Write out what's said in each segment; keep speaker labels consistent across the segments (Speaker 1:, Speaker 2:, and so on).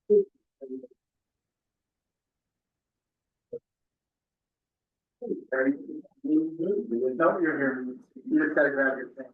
Speaker 1: No, you're here. You just gotta grab your thing.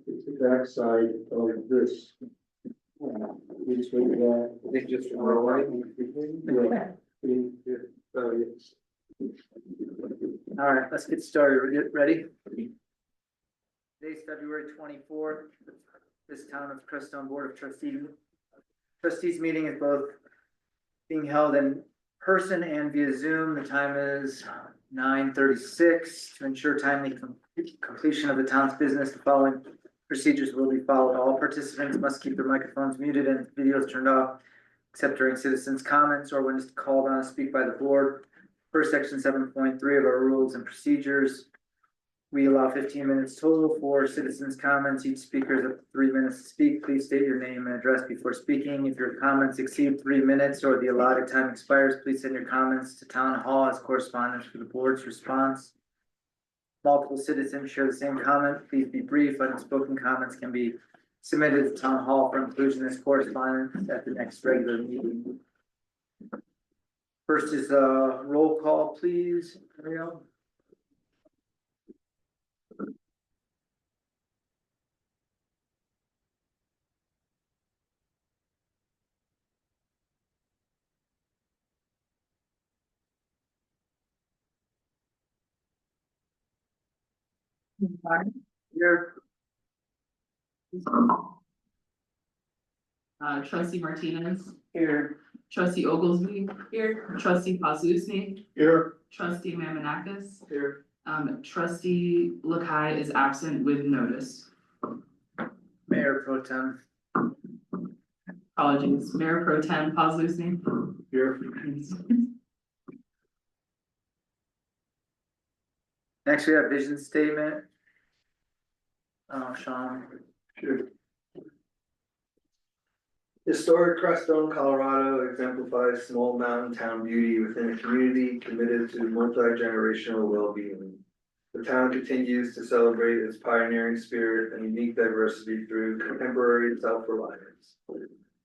Speaker 2: It's the backside of this.
Speaker 1: It's just rolling. All right, let's get started. Ready? Today's February 24th. This town of Crestone Board of Trustees meeting is both being held in person and via Zoom. The time is 9:36. To ensure timely completion of the town's business, the following procedures will be followed. All participants must keep their microphones muted and videos turned off, except during citizens' comments or when it's called on to speak by the board. Per section 7.3 of our rules and procedures, we allow 15 minutes total for citizens' comments. Each speaker is up to 3 minutes to speak. Please state your name and address before speaking. If your comments exceed 3 minutes or the allotted time expires, please send your comments to town hall as correspondence for the board's response. Multiple citizens share the same comment. Please be brief. Unspoken comments can be submitted to town hall for inclusion as correspondence at the next regular meeting. First is a roll call, please. Ariel? Here.
Speaker 3: Trustee Martinez,
Speaker 1: Here.
Speaker 3: trustee Oglesby, here, trustee Pazuzu,
Speaker 2: Here.
Speaker 3: trustee Mamonakis,
Speaker 1: Here.
Speaker 3: trustee Lakai is absent with notice.
Speaker 1: Mayor Pro Tem.
Speaker 3: Apologies, Mayor Pro Tem Pazuzu.
Speaker 2: Here.
Speaker 1: Next, we have vision statement. Sean.
Speaker 2: Sure. Historic Crestone, Colorado exemplifies small mountain town beauty within a community committed to multi-generational well-being. The town continues to celebrate its pioneering spirit and unique diversity through contemporary self-reliance.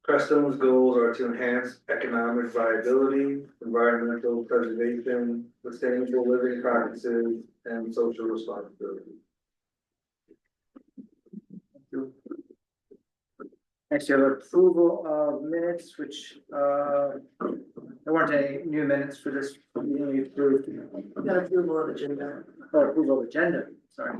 Speaker 2: Crestone's goals are to enhance economic viability, environmental preservation, sustainable living practices, and social responsibility.
Speaker 1: Next, you have approval of minutes, which, there weren't any new minutes for this meeting. We approved.
Speaker 3: Got approval of agenda.
Speaker 1: Oh, approval of agenda, sorry.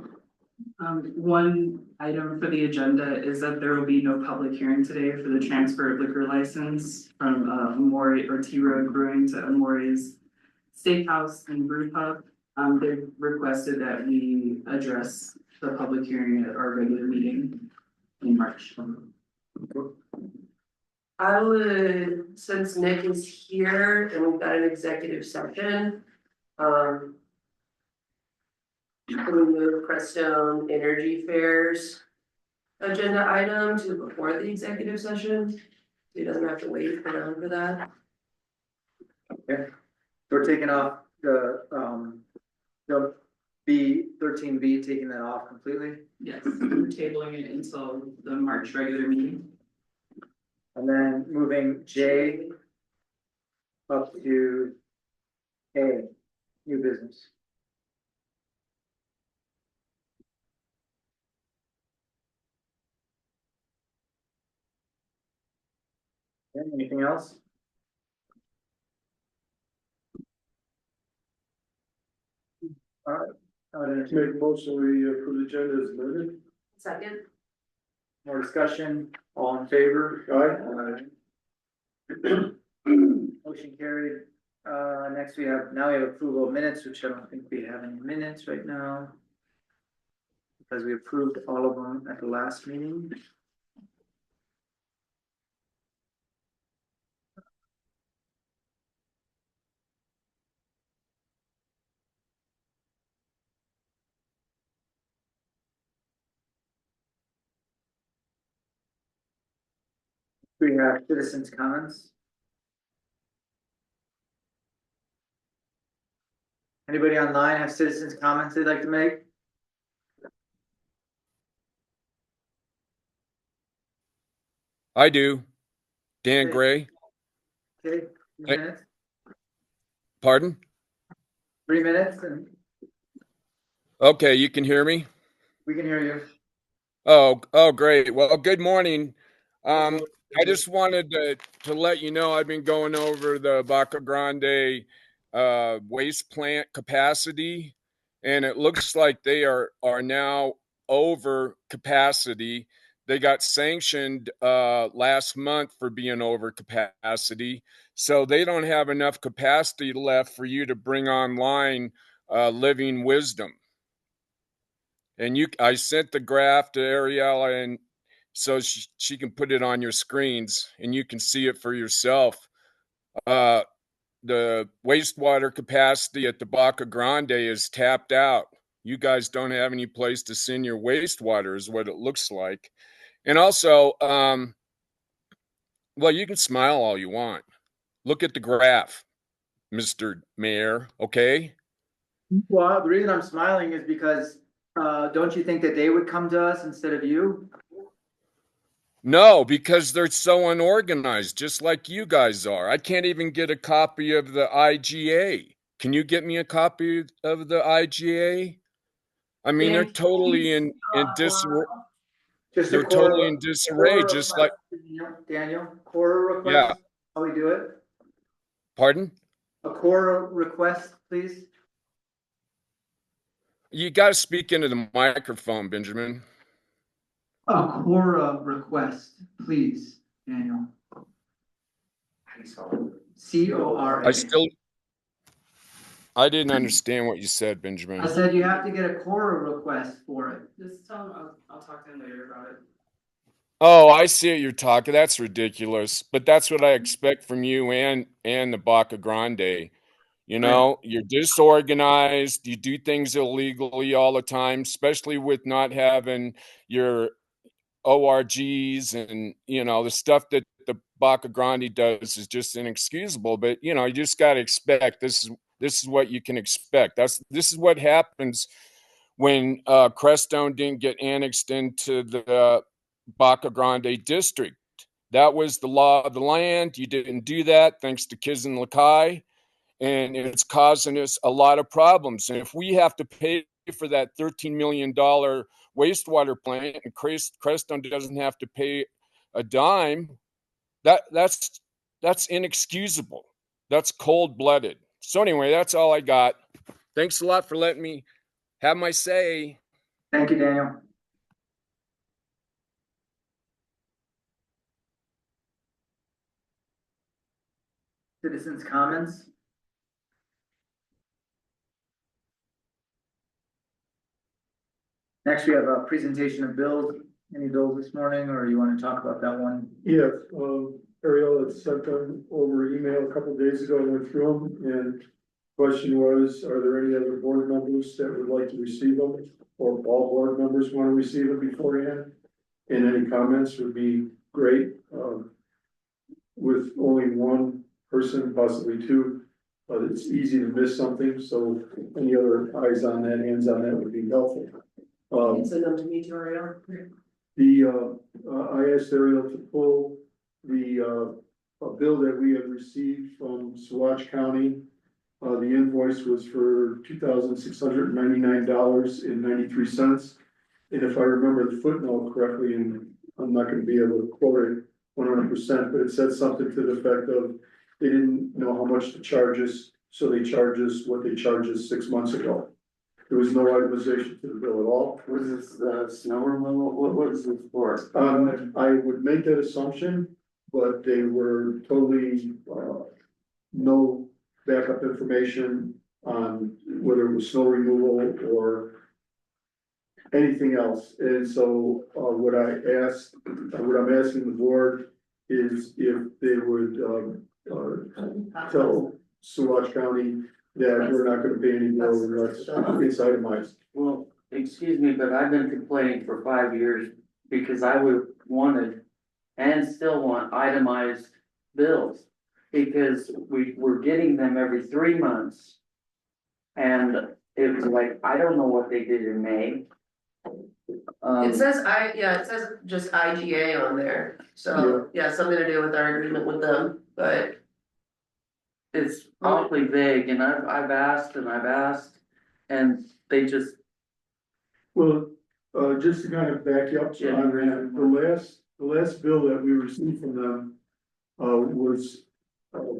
Speaker 3: One item for the agenda is that there will be no public hearing today for the transfer of liquor license from Amore or T Road Brewing to Amore's Steakhouse and Brew Pub. They've requested that we address the public hearing at our regular meeting in March.
Speaker 4: I would, since Nick is here and we've got an executive session, can we move Crestone Energy Fairs agenda item to before the executive session? He doesn't have to wait around for that.
Speaker 1: Okay, we're taking off the B13B, taking that off completely.
Speaker 3: Yes, we're tabling it until the March regular meeting.
Speaker 1: And then moving J up to A, new business. Okay, anything else? All right, I would entertain
Speaker 2: Make motion we approve the agenda as amended.
Speaker 4: Second,
Speaker 1: more discussion, all in favor? Motion carried. Next we have approval of minutes, which I don't think we have any minutes right now. Because we approved all of them at the last meeting. We have citizens' comments. Anybody online have citizens' comments they'd like to make?
Speaker 5: I do. Dan
Speaker 1: Okay.
Speaker 5: Gray.
Speaker 1: Okay,
Speaker 5: Hey.
Speaker 1: 3 minutes,
Speaker 5: Pardon?
Speaker 1: 3 minutes, and
Speaker 5: Okay, you can hear me?
Speaker 1: we can hear you.
Speaker 5: Oh, great. Well, good morning. I just wanted to let you know I've been going over the Baca Grande waste plant capacity, and it looks like they are now over capacity. They got sanctioned last month for being over capacity, so they don't have enough capacity left for you to bring online Living Wisdom. And I sent the graph to Ariella, and so she can put it on your screens, and you can see it for yourself. The wastewater capacity at the Baca Grande is tapped out. You guys don't have any place to send your wastewater, is what it looks like. And also, well, you can smile all you want. Look at the graph, Mr. Mayor, okay?
Speaker 1: Well, the reason I'm smiling is because, don't you think that they would come to us instead of you?
Speaker 5: No, because they're so unorganized, just like you guys are. I can't even get a copy of the IGA. Can you get me a copy of the IGA? I mean, they're totally in disarray.
Speaker 1: Just a
Speaker 5: They're totally in disarray,
Speaker 1: core
Speaker 5: just like,
Speaker 1: request, Daniel, core
Speaker 5: yeah,
Speaker 1: request, how we do it?
Speaker 5: pardon?
Speaker 1: A core request, please?
Speaker 5: You got to speak into the microphone, Benjamin.
Speaker 1: A Quora request, please, Daniel. CORA.
Speaker 5: I didn't understand what you said,
Speaker 1: I
Speaker 5: Benjamin.
Speaker 1: said you have to get a Quora request for it.
Speaker 3: Just tell him I'll talk to him later about it.
Speaker 5: Oh, I see what you're talking. That's ridiculous. But that's what I expect from you and the Baca Grande. You know, you're disorganized. You do things illegally all the time, especially with not having your ORGs and, the stuff that the Baca Grande does is just inexcusable. But, you just got to expect this is what you can expect. This is what happens when Crestone didn't get annexed into the Baca Grande district. That was the law of the land. You didn't do that, thanks to Kizin Lakai, and it's causing us a lot of problems. And if we have to pay for that $13 million wastewater plant and Crestone doesn't have to pay a dime, that's inexcusable. That's cold-blooded. So anyway, that's all I got. Thanks a lot for letting me have my say.
Speaker 1: Thank you, Daniel. Citizens' comments? Next, we have a presentation of bills. Any bills this morning, or you want to talk about that one?
Speaker 6: Yeah, Ariel had sent them over email a couple of days ago, I went through them, and question was, are there any other board members that would like to receive them? Or all board members want to receive them beforehand? And any comments would be great, with only one person, possibly two. It's easy to miss something, so any other eyes on that, hands on that would be helpful.
Speaker 4: Send them to me, Ariel.
Speaker 6: I asked Ariel to pull the, a bill that we had received from Saguache County. The invoice was for $2,699.93. And if I remember the footnote correctly, and I'm not gonna be able to quote it 100%, but it said something to the effect of, they didn't know how much to charge us, so they charged us what they charged us 6 months ago. There was no itemization to the bill at all.
Speaker 7: Was this, snow removal, what was this for?
Speaker 6: I would make that assumption, but they were totally, no backup information on whether it was snow removal or anything else. And so, what I'm asking the board is if they would, tell Saguache County that we're not gonna pay any bill unless it's itemized.
Speaker 7: Well, excuse me, but I've been complaining for 5 years because I wanted and still want itemized bills. Because we're getting them every 3 months. And it was like, I don't know what they did in May.
Speaker 4: It says it says just IGA on there, so, yeah, something to do with our agreement with them, but.
Speaker 7: It's awfully vague, and I've asked and I've asked, and they just,
Speaker 6: Well, just to kind of back you up
Speaker 7: Yeah.
Speaker 6: on that, the last bill that we received from them. Was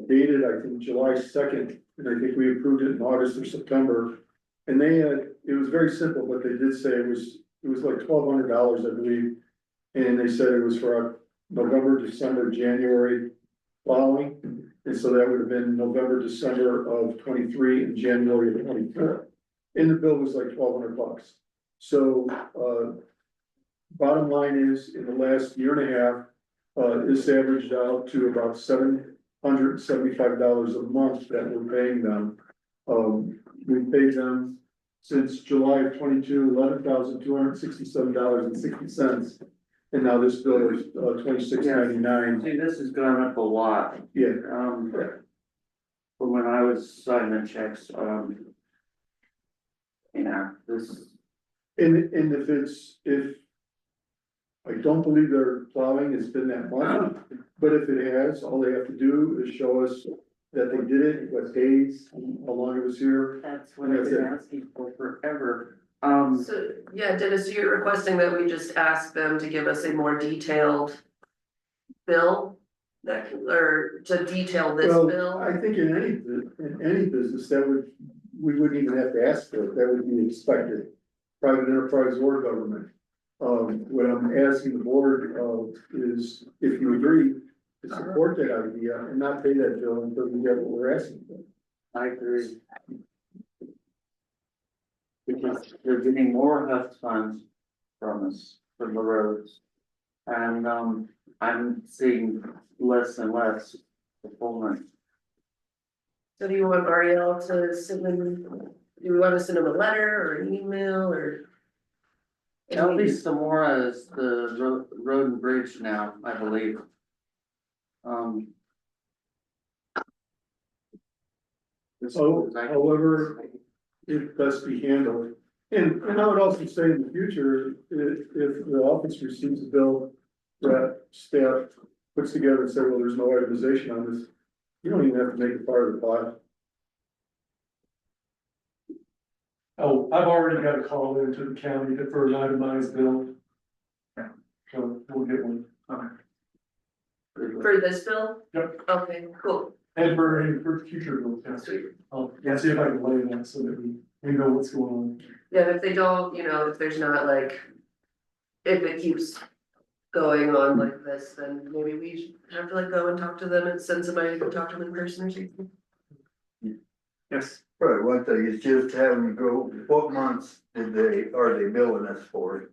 Speaker 6: dated, I think, July 2nd, and I think we approved it in August or September. And they had, it was very simple, but they did say it was like $1,200, I believe. And they said it was for November, December, January following. And so that would have been November, December of 23 and January of 24. And the bill was like $1,200. So, bottom line is, in the last year and a half, this averaged out to about $775 a month that we're paying them. We paid them since July of 22, $11,267.60. And now this bill is $26.99.
Speaker 7: see, this has gone up a lot.
Speaker 6: Yeah,
Speaker 7: From when I was signing checks, this,
Speaker 6: and if I don't believe their plowing has been that much, but if it has, all they have to do is show us that they did it, what days, how long it was here.
Speaker 7: that's what I've been asking for forever.
Speaker 4: So, yeah, Dennis, so you're requesting that we just ask them to give us a more detailed bill? Or to detail this
Speaker 6: Well,
Speaker 4: bill?
Speaker 6: I think in any business, we wouldn't even have to ask for it, that would be expected, private enterprise or government. What I'm asking the board, is if you agree to support that idea and not pay that bill until we get what we're asking for.
Speaker 7: I agree. Because they're getting more HUF funds from us, from the roads. And, I'm seeing less and less performance.
Speaker 4: So do you want Ariel to send them, do we wanna send them a letter or an email or?
Speaker 7: Elby Samora is the road and bridge now, I believe.
Speaker 6: However, it best be handled. And I would also say in the future, if the office receives a bill that staff puts together and say, well, there's no itemization on this, you don't even have to make it part of the file.
Speaker 8: Oh, I've already got a call into the county for an itemized bill. So we'll get one.
Speaker 4: For this bill?
Speaker 8: Yep.
Speaker 4: Okay, cool.
Speaker 8: And for future bills, yeah.
Speaker 4: Sweet.
Speaker 8: I'll see if I can lay that so that we know what's going on.
Speaker 4: Yeah, if they don't, if there's not like, if it keeps going on like this, then maybe we have to go and talk to them and send somebody to go talk to them in person or something.
Speaker 1: Yes.
Speaker 2: Right, one thing is just have them go, what months are they billing us for?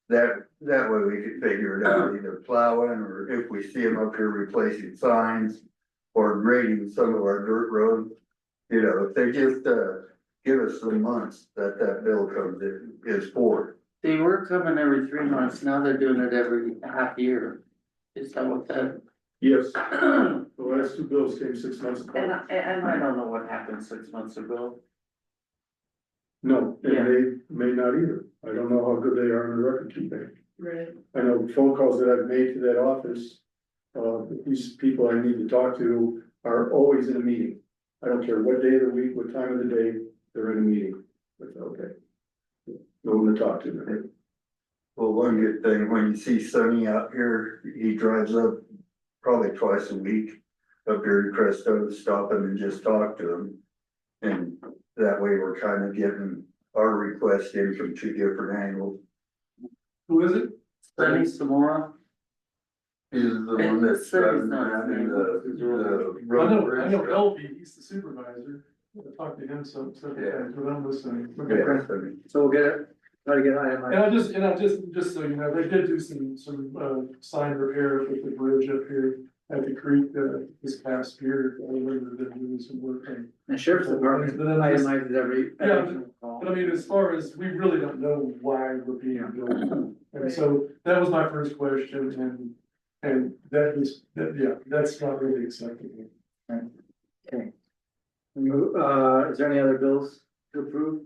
Speaker 2: That way we could figure it out, either plowing or if we see them up here replacing signs. Or grading some of our dirt roads, if they just give us the months that bill comes in is for.
Speaker 7: They were coming every 3 months, now they're doing it every half year. Is that what that?
Speaker 6: Yes, the last two bills came 6 months
Speaker 7: And
Speaker 6: ago.
Speaker 7: I don't know what happened 6 months ago.
Speaker 6: No,
Speaker 7: Yeah.
Speaker 6: and they may not either. I don't know how good they are in the record keeping.
Speaker 4: Right.
Speaker 6: I know phone calls that I've made to that office. These people I need to talk to are always in a meeting. I don't care what day of the week, what time of the day, they're in a meeting. That's okay. No one to talk to.
Speaker 2: Well, one good thing, when you see Sonny out here, he drives up probably twice a week. Up here to Crestone, stop him and just talk to him. And that way we're kind of getting our request in from two different angles.
Speaker 8: Who is it?
Speaker 7: Sunny Samora?
Speaker 2: He's the one that's driving
Speaker 7: not
Speaker 2: around
Speaker 7: his
Speaker 2: in
Speaker 7: name.
Speaker 2: the
Speaker 8: I
Speaker 2: road
Speaker 8: know
Speaker 2: bridge.
Speaker 8: LP, he's the supervisor. I talked to him several times, but I'm listening.
Speaker 2: Yeah, Sonny.
Speaker 1: So we'll get it, try to get it
Speaker 8: And
Speaker 1: itemized.
Speaker 8: just so you know, they did do some sign repair with the bridge up here at the creek, this past year. I remember them doing some work on.
Speaker 1: The sheriff's department itemizes every call.
Speaker 8: But I mean, as far as, we really don't know why we're being billed. And so that was my first question, and And that's not really acceptable.
Speaker 1: Okay. Is there any other bills to approve?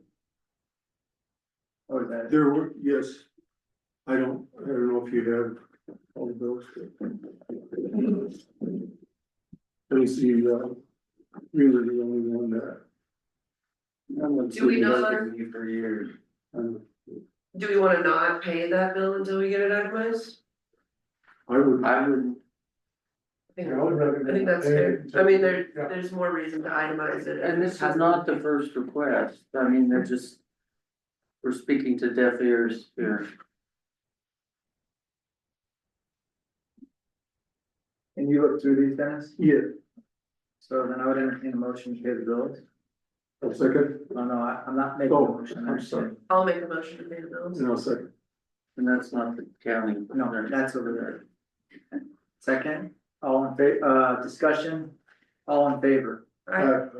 Speaker 1: Or is that?
Speaker 6: There were, yes. I don't know if you have all of those. Let me see, you're the only one that.
Speaker 4: Do we not-
Speaker 7: For years.
Speaker 4: Do we wanna not pay that bill until we get it itemized?
Speaker 6: I would,
Speaker 7: I would,
Speaker 4: I
Speaker 8: Yeah, I would recommend
Speaker 4: think that's
Speaker 8: paying
Speaker 4: fair,
Speaker 8: it
Speaker 4: I mean,
Speaker 8: yeah.
Speaker 4: there's more reason to itemize it.
Speaker 7: and this is not the first request, I mean, they're just. We're speaking to deaf ears here.
Speaker 1: Can you look through these, Dennis?
Speaker 6: yeah,
Speaker 1: So then I would entertain a motion to pay the bills.
Speaker 6: I'll second,
Speaker 1: Oh, no, I'm not making a
Speaker 6: oh,
Speaker 1: motion.
Speaker 6: I'm sorry,
Speaker 4: I'll make a motion to pay the bills.
Speaker 6: and I'll second.
Speaker 7: And that's not the county.
Speaker 1: No, that's over there. Second, all in discussion, all in favor?
Speaker 4: Alright,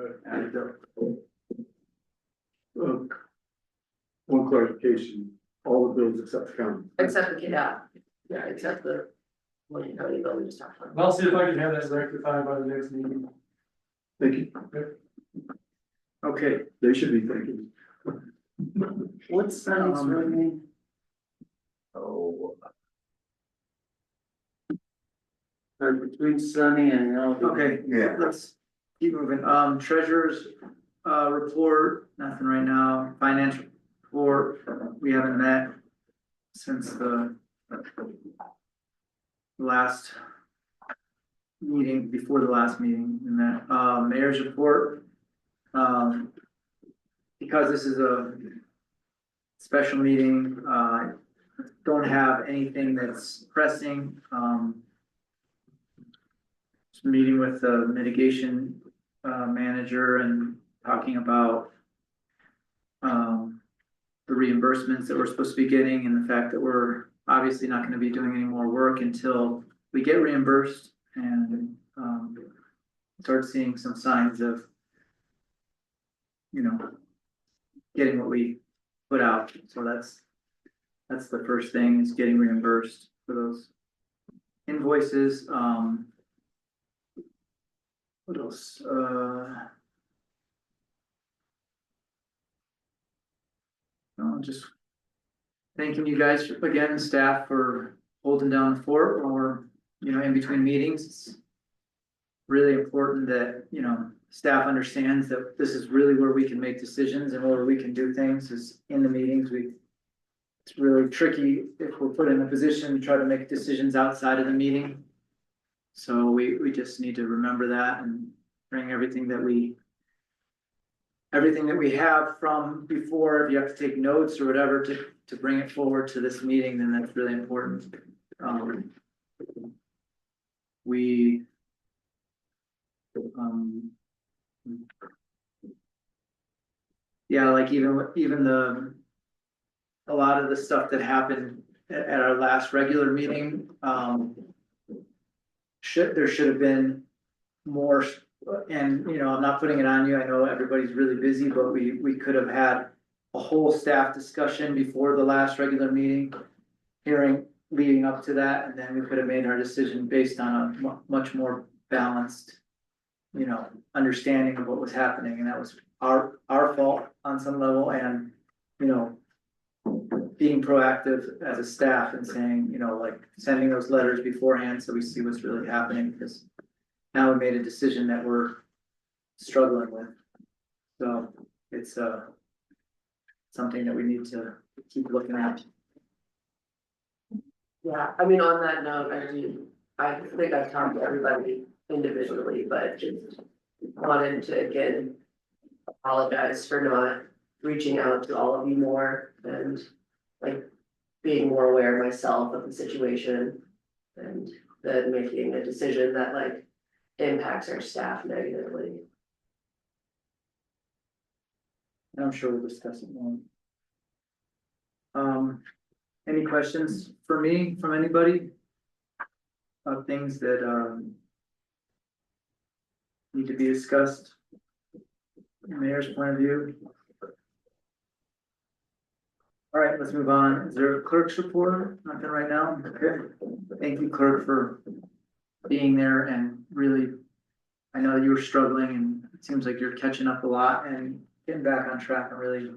Speaker 6: One clarification, all the bills except the county.
Speaker 4: except the, yeah, except the one county bill we just talked about.
Speaker 8: I'll see if I can have that rectified by the next meeting.
Speaker 6: Thank you,
Speaker 1: Okay,
Speaker 6: they should be thinking.
Speaker 7: What's Sunny's road name?
Speaker 1: oh,
Speaker 7: Between Sunny and Elby.
Speaker 1: okay,
Speaker 2: Yeah.
Speaker 1: let's keep moving. Treasurer's report, nothing right now. Financial report, we haven't met since the last meeting, before the last meeting, and that, mayor's report. Because this is a special meeting, don't have anything that's pressing, just meeting with the mitigation, manager and talking about the reimbursements that we're supposed to be getting and the fact that we're obviously not gonna be doing any more work until we get reimbursed and, start seeing some signs of, you know, getting what we put out. So that's the first thing, is getting reimbursed for those invoices. What else? Just thanking you guys again, staff, for holding down the fort or, you know, in between meetings. It's really important that, you know, staff understands that this is really where we can make decisions and where we can do things is in the meetings. It's really tricky if we're put in a position to try to make decisions outside of the meeting. So we just need to remember that and bring everything that we have from before. If you have to take notes or whatever to bring it forward to this meeting, then that's really important. Yeah, like even a lot of the stuff that happened at our last regular meeting, there should have been more, and, you know, I'm not putting it on you, I know everybody's really busy, but we could have had a whole staff discussion before the last regular meeting, hearing leading up to that, and then we could have made our decision based on a much more balanced, you know, understanding of what was happening, and that was our fault on some level, and, you know, being proactive as a staff and saying, you know, like sending those letters beforehand so we see what's really happening, because now we made a decision that we're struggling with. So it's something that we need to keep looking at.
Speaker 4: Yeah, I mean, on that note, I think I've talked to everybody individually, but just wanted to again apologize for not reaching out to all of you more and like being more aware myself of the situation and then making a decision that like impacts our staff negatively.
Speaker 1: And I'm sure we'll discuss it more. Any questions for me from anybody? Of things that need to be discussed? Mayor's point of view? All right, let's move on. Is there a clerk's report? Nothing right now? Okay. Thank you, clerk, for being there and really, I know you were struggling and it seems like you're catching up a lot and getting back on track. I'm really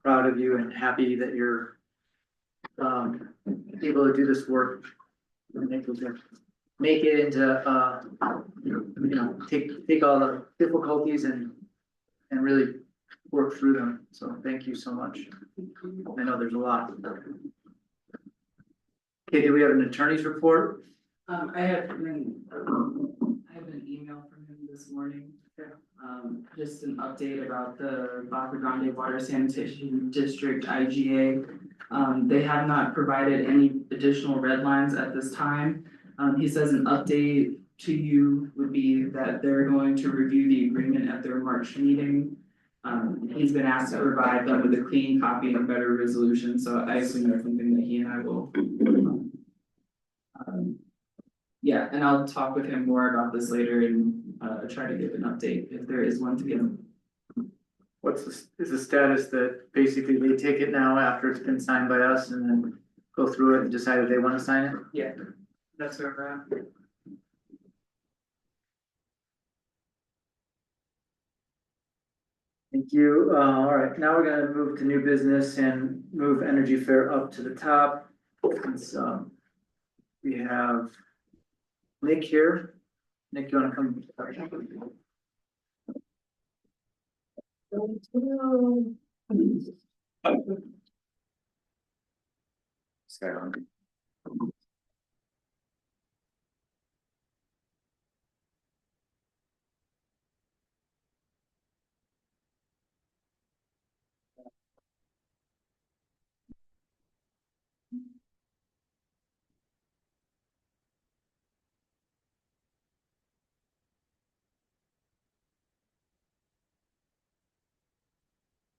Speaker 1: proud of you and happy that you're able to do this work. And make it into, take all the difficulties and really work through them. So thank you so much. I know there's a lot. Okay, do we have an attorney's report?
Speaker 3: I have an email from him this morning. Just an update about the Baca Grande Water Sanitation District IGA. They have not provided any additional red lines at this time. He says an update to you would be that they're going to review the agreement at their March meeting. He's been asked to provide them with a clean copy and better resolution, so I assume that's something that he and I will. Yeah, and I'll talk with him more about this later and try to give an update if there is one to give.
Speaker 1: Is the status that basically they take it now after it's been signed by us and then go through it and decide if they want to sign it?
Speaker 3: Yeah, that's where we're at.
Speaker 1: Thank you. All right, now we're gonna move to new business and move Energy Fair up to the top. It's, we have Nick here. Nick, you wanna come?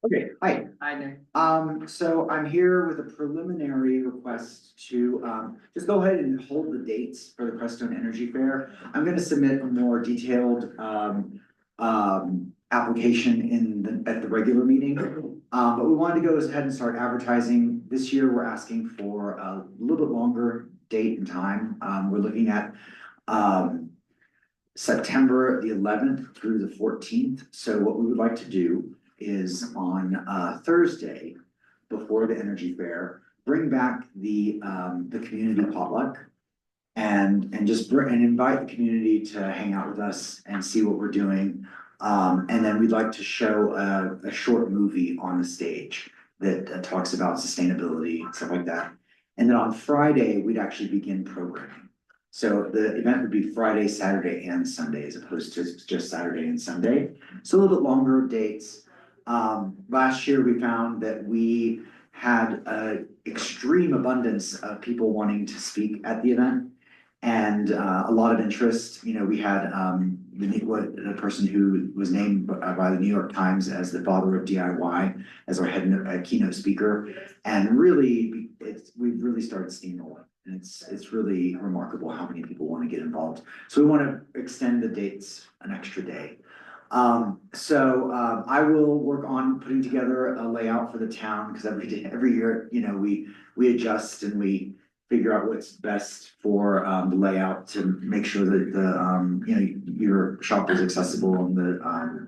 Speaker 9: Okay, hi.
Speaker 1: Hi, Nick.
Speaker 9: So I'm here with a preliminary request to, just go ahead and hold the dates for the Crestone Energy Fair. I'm gonna submit a more detailed, application at the regular meeting. But we wanted to go ahead and start advertising. This year, we're asking for a little bit longer date and time. We're looking at, September the 11th through the 14th. So what we would like to do is on Thursday, before the Energy Fair, bring back the community potluck. And just invite the community to hang out with us and see what we're doing. And then we'd like to show a short movie on the stage that talks about sustainability and stuff like that. And then on Friday, we'd actually begin programming. So the event would be Friday, Saturday, and Sunday, as opposed to just Saturday and Sunday. So a little bit longer dates. Last year, we found that we had an extreme abundance of people wanting to speak at the event. And a lot of interest. You know, we had the person who was named by the New York Times as the father of DIY as our keynote speaker, and really, we've really started steamrolling, and it's really remarkable how many people want to get involved. So we want to extend the dates an extra day. I will work on putting together a layout for the town, because every year, you know, we adjust and we figure out what's best for the layout to make sure that your shop is accessible and the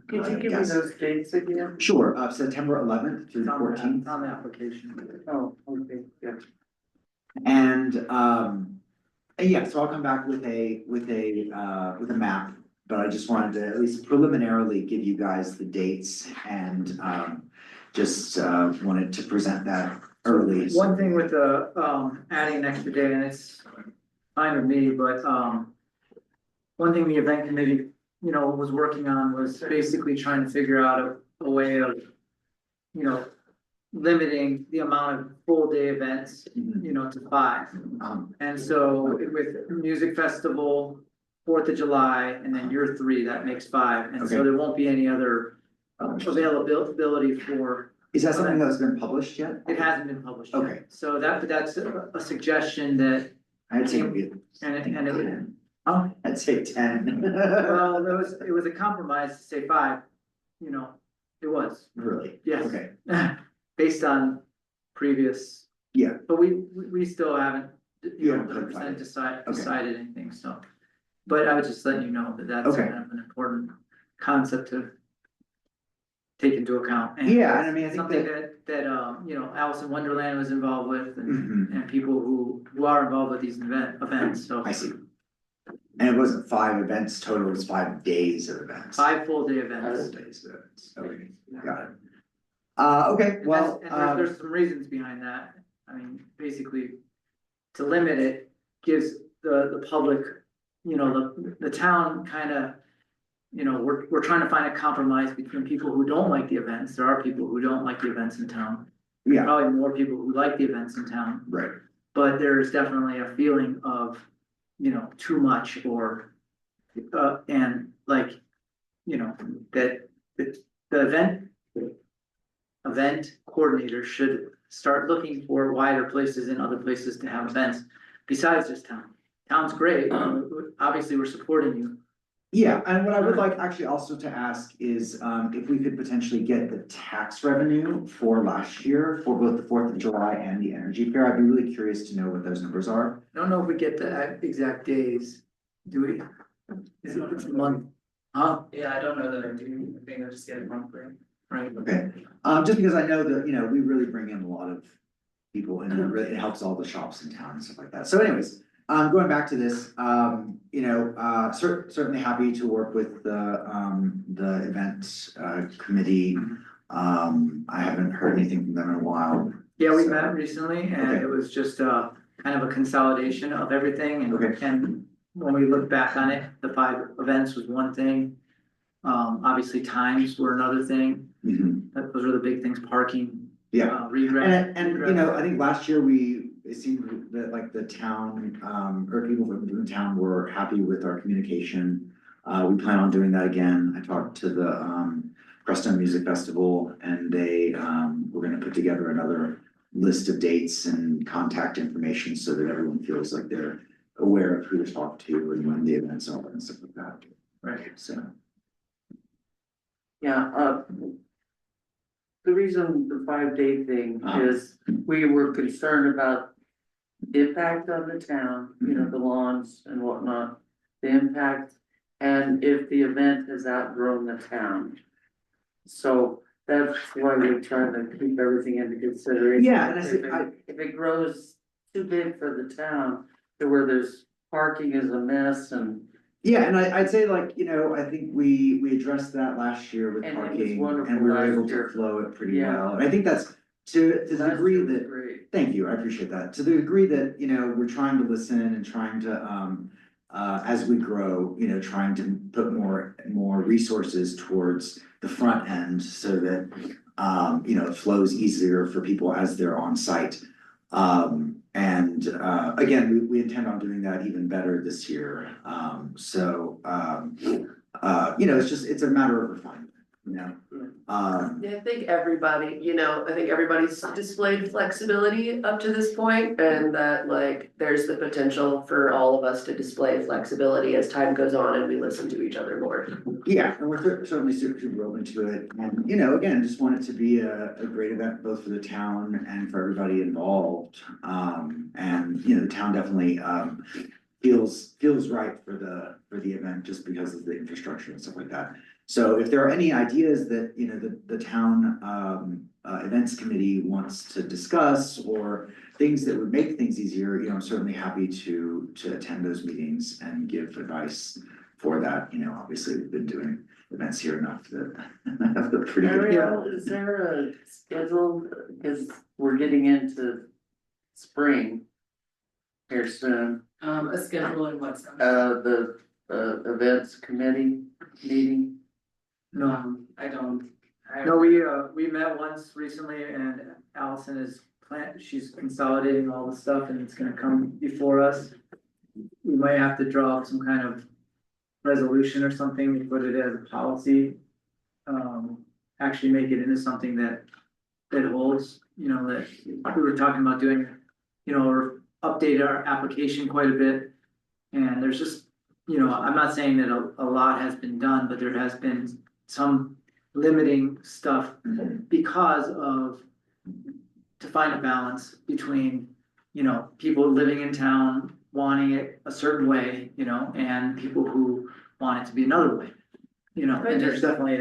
Speaker 4: Could you give me those dates again?
Speaker 9: Sure, September 11th through
Speaker 1: It's
Speaker 9: the
Speaker 1: on
Speaker 9: 14th.
Speaker 1: on the application.
Speaker 4: Oh, okay, yeah.
Speaker 9: And yeah, so I'll come back with a map, but I just wanted to at least preliminarily give you guys the dates and just wanted to present that early.
Speaker 1: One thing with the adding an extra day, and it's fine with me, but one thing the event committee, was working on was basically trying to figure out a way of, limiting the amount of full day events, to 5. And so with music festival, 4th of July, and then your 3, that makes 5. And so there won't be any other availability for.
Speaker 9: Is that something that's been published yet?
Speaker 1: It hasn't been published yet.
Speaker 9: Okay.
Speaker 1: So that's a suggestion that,
Speaker 9: I'd say I'd say 10.
Speaker 1: well, it was a compromise to say 5, it was.
Speaker 9: Really?
Speaker 1: Yes.
Speaker 9: Okay.
Speaker 1: Based on previous,
Speaker 9: Yeah,
Speaker 1: but we still haven't,
Speaker 9: You haven't
Speaker 1: 100%
Speaker 9: clarified. Okay.
Speaker 1: decided anything, so. But I would just let you know that that's
Speaker 9: Okay.
Speaker 1: kind of an important concept to take into account. And
Speaker 9: Yeah, and I mean, I think
Speaker 1: something
Speaker 9: that,
Speaker 1: that, Alice in Wonderland was involved with and,
Speaker 9: Mhm.
Speaker 1: and people who are involved with these events, so.
Speaker 9: I see. And it wasn't 5 events total, it was 5 days of events.
Speaker 1: 5 full day
Speaker 9: Full
Speaker 1: events.
Speaker 9: days of events, okay, got it. Okay,
Speaker 1: And
Speaker 9: well,
Speaker 1: there's some reasons behind that. I mean, basically, to limit it gives the public, the town kind of, we're trying to find a compromise between people who don't like the events. There are people who don't like the events in town.
Speaker 9: yeah,
Speaker 1: Probably more people who like the events in town,
Speaker 9: right,
Speaker 1: but there's definitely a feeling of, too much or, and like, that the event coordinator should start looking for wider places and other places to have events besides just town. Town's great, obviously, we're supporting you.
Speaker 9: yeah, and what I would like actually also to ask is, if we could potentially get the tax revenue for last year for both the 4th of July and the Energy Fair, I'd be really curious to know what those numbers are.
Speaker 1: I don't know if we get the exact days, do we? Is it a month? Huh?
Speaker 3: Yeah, I don't know that I do, I think I just get it monthly.
Speaker 1: Right.
Speaker 9: Okay, just because I know that, we really bring in a lot of people and it helps all the shops in town and stuff like that. So anyways, going back to this, certainly happy to work with the event, committee. I haven't heard anything from them in a while.
Speaker 1: Yeah, we
Speaker 9: So-
Speaker 1: met recently and
Speaker 9: Okay.
Speaker 1: it was just kind of a consolidation of everything
Speaker 9: Okay.
Speaker 1: and when we look back on it, the 5 events was one thing. Obviously times were another thing.
Speaker 9: Mhm.
Speaker 1: Those were the big things, parking.
Speaker 9: Yeah.
Speaker 1: Redraft.
Speaker 9: And I think last year it seemed that like the town, or people from the town were happy with our communication. We plan on doing that again. I talked to the, Crestone Music Festival and they, were gonna put together another list of dates and contact information so that everyone feels like they're aware of who to talk to and when the events are and stuff like that.
Speaker 1: Right.
Speaker 9: So,
Speaker 7: Yeah, the reason the 5-day thing
Speaker 9: Uh-huh.
Speaker 7: is we were concerned about the impact on the town, the lawns and whatnot, the impact, and if the event has outgrown the town. So that's why we're trying to keep everything into consideration.
Speaker 9: Yeah, and I see-
Speaker 7: If it grows too big for the town, to where there's parking is a mess and
Speaker 9: yeah, and I'd say like, I think we addressed that last year with
Speaker 7: And it was
Speaker 9: parking
Speaker 7: wonderful
Speaker 9: and we were
Speaker 7: last
Speaker 9: able to
Speaker 7: year.
Speaker 9: flow it pretty
Speaker 7: Yeah.
Speaker 9: well. And I think that's to the
Speaker 7: last
Speaker 9: degree
Speaker 7: year was
Speaker 9: that.
Speaker 7: great.
Speaker 9: Thank you, I appreciate that. To the degree that, we're trying to listen and trying to, as we grow, trying to put more resources towards the front end so that, it flows easier for people as they're on site. Again, we intend on doing that even better this year. It's a matter of refinement,
Speaker 4: Yeah, I think everybody's displayed flexibility up to this point, and that like, there's the potential for all of us to display flexibility as time goes on and we listen to each other more.
Speaker 9: Yeah, and we're certainly super open to it, and again, just want it to be a great event both for the town and for everybody involved. The town definitely feels right for the event just because of the infrastructure and stuff like that. So if there are any ideas that, the town events committee wants to discuss or things that would make things easier, I'm certainly happy to attend those meetings and give advice for that. Obviously, we've been doing events here enough that I have the pretty good.
Speaker 7: Ariel, is there a schedule, because we're getting into spring here soon,
Speaker 3: A schedule and what's.
Speaker 7: the events committee meeting?
Speaker 1: No,
Speaker 3: I don't.
Speaker 1: no, we met once recently and Allison she's consolidating all the stuff and it's gonna come before us. We might have to draw up some kind of resolution or something, to put it as a policy. Actually make it into something that holds, that we were talking about doing, or update our application quite a bit. And there's just, I'm not saying that a lot has been done, but there has been some limiting stuff because of to find a balance between, people living in town wanting it a certain way, and people who want it to be another way. And there's definitely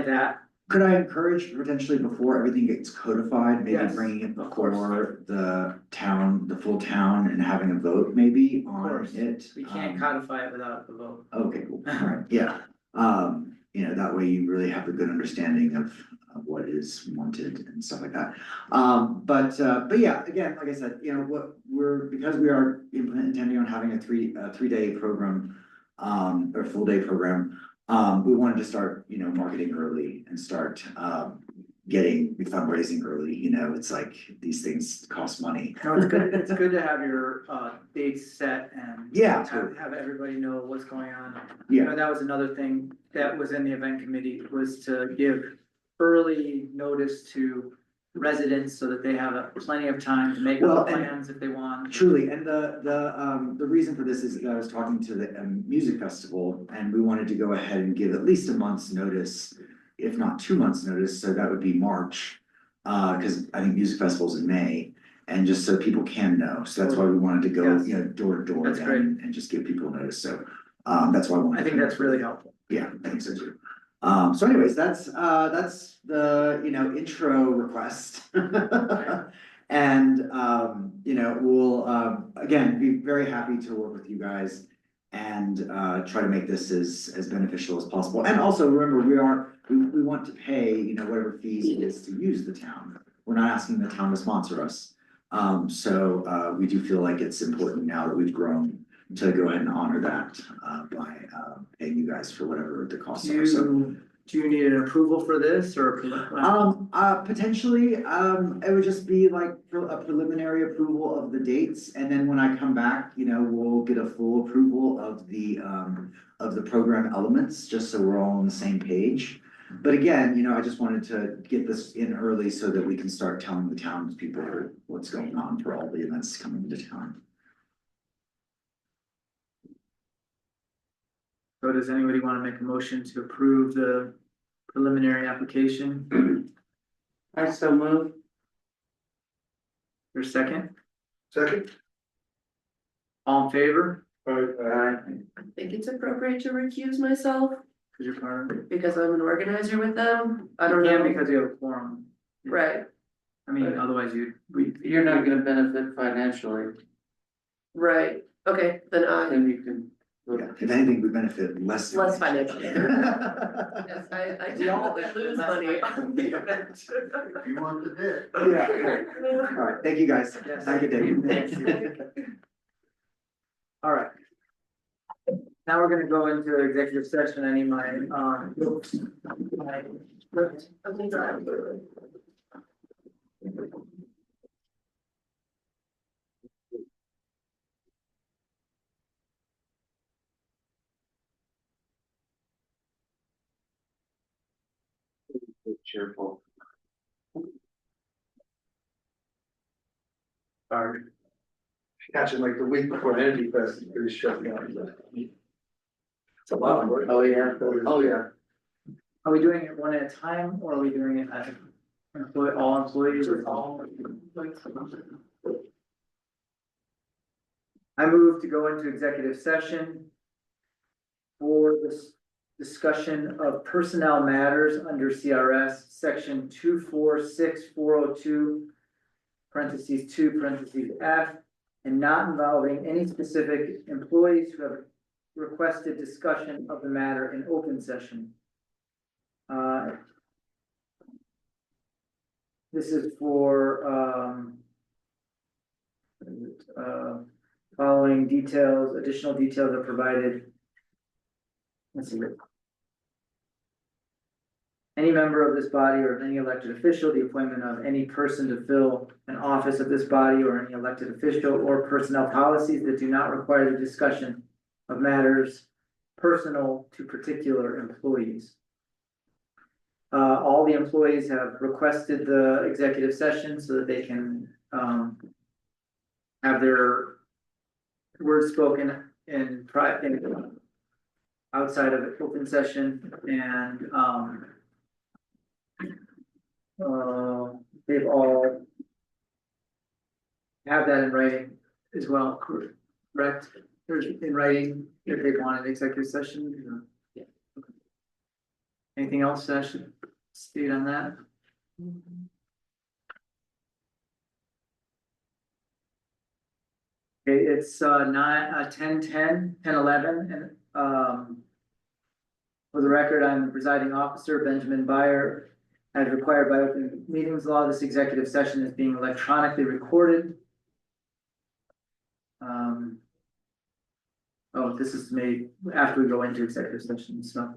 Speaker 1: that.
Speaker 9: Could I encourage potentially before everything gets codified, maybe
Speaker 1: Yes,
Speaker 9: bringing it
Speaker 1: of course.
Speaker 9: before the town, the full town and having a vote maybe
Speaker 1: Of
Speaker 9: on
Speaker 1: course.
Speaker 9: it?
Speaker 1: We can't codify it without the vote.
Speaker 9: Okay, cool, alright, yeah, that way you really have a good understanding of what is wanted and stuff like that. But yeah, again, like I said, because we are intending on having a three-day program, or full-day program, we wanted to start, marketing early and start, getting fundraising early, it's like, these things cost money.
Speaker 1: No, it's good to have your dates set and
Speaker 9: Yeah,
Speaker 1: have everybody know what's going on.
Speaker 9: Yeah.
Speaker 1: That was another thing that was in the event committee, was to give early notice to residents so that they have plenty of time to make
Speaker 9: Well,
Speaker 1: up
Speaker 9: and
Speaker 1: plans if they want.
Speaker 9: Truly, and the reason for this is that I was talking to the music festival, and we wanted to go ahead and give at least a month's notice, if not 2 months' notice, so that would be March. Cause I think music festival's in May, and just so people can know, so that's why we wanted to go,
Speaker 1: Yes.
Speaker 9: door to door
Speaker 1: That's great.
Speaker 9: and just give people notice, so. That's why I wanted.
Speaker 1: I think that's really helpful.
Speaker 9: Yeah, I think so too. So anyways, that's the, intro request. And, we'll, again, be very happy to work with you guys and, try to make this as beneficial as possible. And also, remember, we want to pay, whatever fees it is to use the town. We're not asking the town to sponsor us. So, we do feel like it's important now that we've grown to go ahead and honor that, by, paying you guys for whatever the costs are, so.
Speaker 1: Do you need an approval for this or?
Speaker 9: Potentially, it would just be like a preliminary approval of the dates, and then when I come back, we'll get a full approval of the program elements, just so we're all on the same page. But again, I just wanted to get this in early so that we can start telling the townspeople what's going on for all the events coming into town.
Speaker 1: So does anybody want to make a motion to approve the preliminary application?
Speaker 7: I so move.
Speaker 1: Your second,
Speaker 2: Second?
Speaker 1: all in favor?
Speaker 8: Alright,
Speaker 4: I think it's appropriate to recuse myself
Speaker 1: Cause you're part of it.
Speaker 4: because I'm an organizer with them. I don't
Speaker 1: You
Speaker 4: know.
Speaker 1: can't because you have a quorum.
Speaker 4: Right,
Speaker 1: I mean, otherwise
Speaker 7: You're not gonna benefit financially,
Speaker 4: right. Okay, then
Speaker 7: then you can.
Speaker 9: Yeah, if anything, we benefit less.
Speaker 4: Less financially. Yes, I
Speaker 1: We all
Speaker 4: lose money on the event.
Speaker 2: You want the bid?
Speaker 9: Yeah. All right, thank you guys.
Speaker 1: Yes.
Speaker 9: Have a good day.
Speaker 1: Thank you. All right. Now we're gonna go into executive session. I need my, books.
Speaker 2: Cheerful.
Speaker 1: Sorry.
Speaker 2: Catching like the week before Energy Fest, is pretty shut down. It's a lot of work.
Speaker 7: Oh, yeah, oh, yeah.
Speaker 1: Are we doing it one at a time, or are we doing it as all employees or all? I move to go into executive session for this discussion of personnel matters under CRS section 246402, parentheses 2, parentheses F, and not involving any specific employees who have requested discussion of the matter in open session. This is for, following details, additional details are provided. Let's see. Any member of this body or any elected official, the appointment of any person to fill an office of this body or any elected official or personnel policies that do not require the discussion of matters personal to particular employees. All the employees have requested the executive session so that they can, have their words spoken in private, outside of open session, and, they've all have that in writing as well, correct? There's in writing, if they want an executive session. Yeah. Anything else that I should state on that? Okay, it's 10:11, and for the record, I'm the presiding officer, Benjamin Byer. As required by open meetings law, this executive session is being electronically recorded. Oh, this is made after we go into executive session, so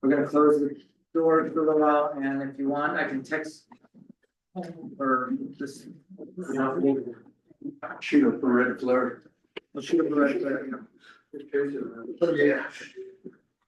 Speaker 1: we're gonna close the door for a little while, and if you want, I can text or just.
Speaker 2: Shoot up a red flare.
Speaker 1: We'll shoot up the rest of it.
Speaker 2: Yeah.